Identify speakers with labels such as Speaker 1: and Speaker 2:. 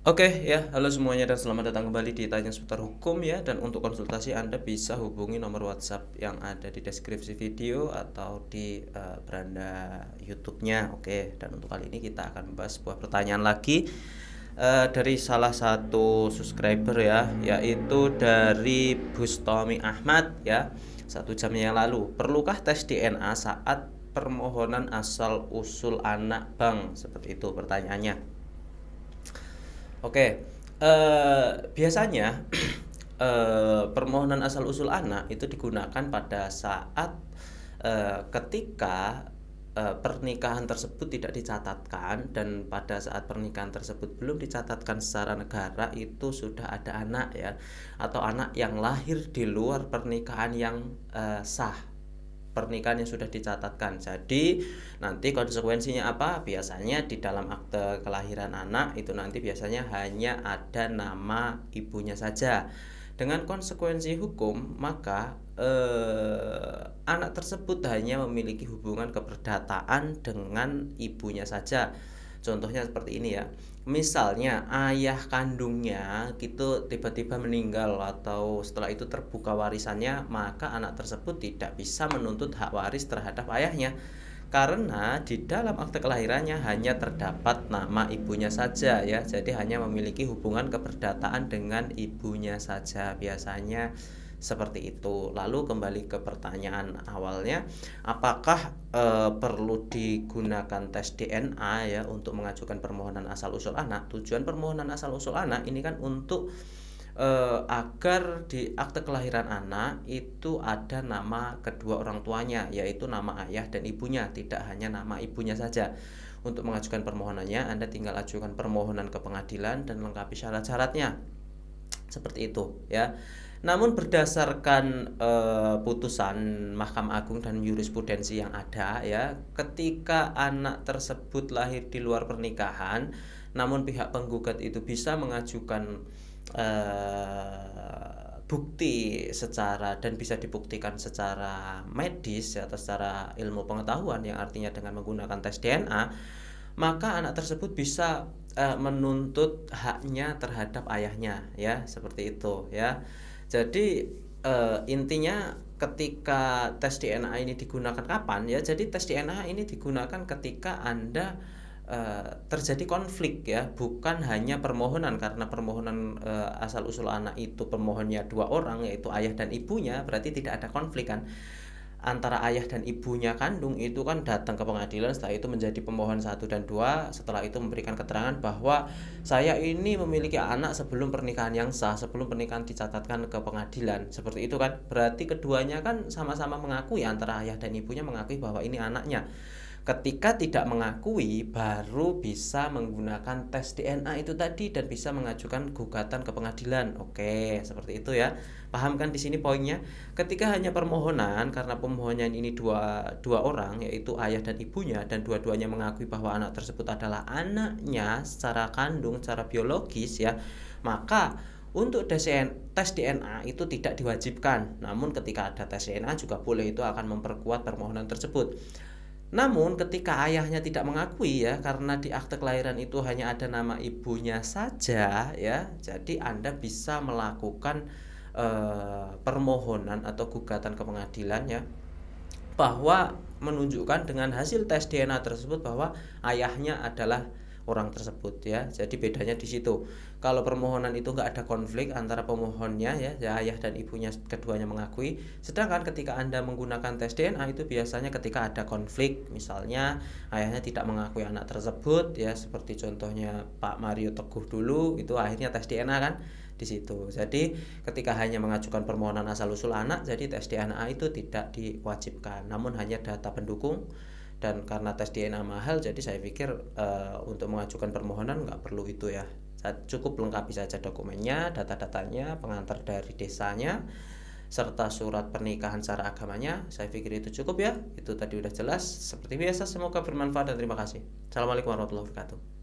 Speaker 1: Oke ya, halo semuanya dan selamat datang kembali di Tanya Seputar Hukum ya. Dan untuk konsultasi Anda bisa hubungi nomor WhatsApp yang ada di deskripsi video atau di beranda YouTube-nya. Oke, dan untuk kali ini kita akan membahas sebuah pertanyaan lagi dari salah satu subscriber ya, yaitu dari Bustomi Ahmad ya. 1 jam yang lalu, perlukah tes DNA saat permohonan asal usul anak, Bang? Seperti itu pertanyaannya. Oke, biasanya permohonan asal-usul anak itu digunakan pada saat ketika pernikahan tersebut tidak dicatatkan, dan pada saat pernikahan tersebut belum dicatatkan secara negara itu sudah ada anak ya, atau anak yang lahir di luar pernikahan yang sah, pernikahan yang sudah dicatatkan. Jadi nanti konsekuensinya apa? Biasanya di dalam akte kelahiran anak itu nanti biasanya hanya ada nama ibunya saja. Dengan konsekuensi hukum, maka anak tersebut hanya memiliki hubungan keperdataan dengan ibunya saja. Contohnya seperti ini ya. Misalnya ayah kandungnya gitu tiba-tiba meninggal atau setelah itu terbuka warisannya, maka anak tersebut tidak bisa menuntut hak waris terhadap ayahnya karena di dalam akte kelahirannya hanya terdapat nama ibunya saja ya. Jadi hanya memiliki hubungan keperdataan dengan ibunya saja biasanya seperti itu. Lalu kembali ke pertanyaan awalnya, apakah perlu digunakan tes DNA ya untuk mengajukan permohonan asal usul anak? Tujuan permohonan asal usul anak ini kan untuk agar di akte kelahiran anak itu ada nama kedua orang tuanya, yaitu nama ayah dan ibunya, tidak hanya nama ibunya saja. Untuk mengajukan permohonannya, Anda tinggal ajukan permohonan ke pengadilan dan lengkapi syarat-syaratnya. Seperti itu ya. Namun berdasarkan putusan Mahkamah Agung dan jurisprudensi yang ada ya, ketika anak tersebut lahir di luar pernikahan, namun pihak penggugat itu bisa mengajukan bukti secara dan bisa dibuktikan secara medis atau secara ilmu pengetahuan, yang artinya dengan menggunakan tes DNA, maka anak tersebut bisa menuntut haknya terhadap ayahnya ya, seperti itu ya. Jadi intinya ketika tes DNA ini digunakan kapan ya? Jadi tes DNA ini digunakan ketika Anda terjadi konflik ya, bukan hanya permohonan, karena permohonan asal usul anak itu pemohonnya 2 orang, yaitu ayah dan ibunya, berarti tidak ada konflik kan antara ayah dan ibunya kandung. Itu kan datang ke pengadilan, setelah itu menjadi pemohon 1 dan 2, setelah itu memberikan keterangan bahwa saya ini memiliki anak sebelum pernikahan yang sah, sebelum pernikahan dicatatkan ke pengadilan, seperti itu kan. Berarti keduanya kan sama-sama mengakui, antara ayah dan ibunya mengakui bahwa ini anaknya. Ketika tidak mengakui, baru bisa menggunakan tes DNA itu tadi dan bisa mengajukan gugatan ke pengadilan. Oke, seperti itu ya. Paham kan di sini poinnya? Ketika hanya permohonan, karena pemohonnya ini dua orang, yaitu ayah dan ibunya, dan dua-duanya mengakui bahwa anak tersebut adalah anaknya secara kandung, secara biologis ya, maka untuk tes DNA itu tidak diwajibkan. Namun ketika ada tes DNA juga boleh, itu akan memperkuat permohonan tersebut. Namun ketika ayahnya tidak mengakui ya, karena di akte kelahiran itu hanya ada nama ibunya saja ya, jadi Anda bisa melakukan permohonan atau gugatan ke pengadilan ya, bahwa menunjukkan dengan hasil tes DNA tersebut bahwa ayahnya adalah orang tersebut ya. Jadi bedanya di situ. Kalau permohonan itu nggak ada konflik antara pemohonnya ya, ayah dan ibunya keduanya mengakui. Sedangkan ketika Anda menggunakan tes DNA itu biasanya ketika ada konflik, misalnya ayahnya tidak mengakui anak tersebut ya, seperti contohnya Pak Mario Teguh dulu, itu akhirnya tes DNA kan di situ. Jadi ketika hanya mengajukan permohonan asal usul anak, jadi tes DNA itu tidak diwajibkan, namun hanya data pendukung. Dan karena tes DNA mahal, jadi saya pikir untuk mengajukan permohonan nggak perlu itu ya. Cukup lengkapi saja dokumennya, data-datanya, pengantar dari desanya, serta surat pernikahan secara agamanya. Saya pikir itu cukup ya. Itu tadi udah jelas. Seperti biasa, semoga bermanfaat dan terima kasih. Assalamualaikum warahmatullahi wabarakatuh.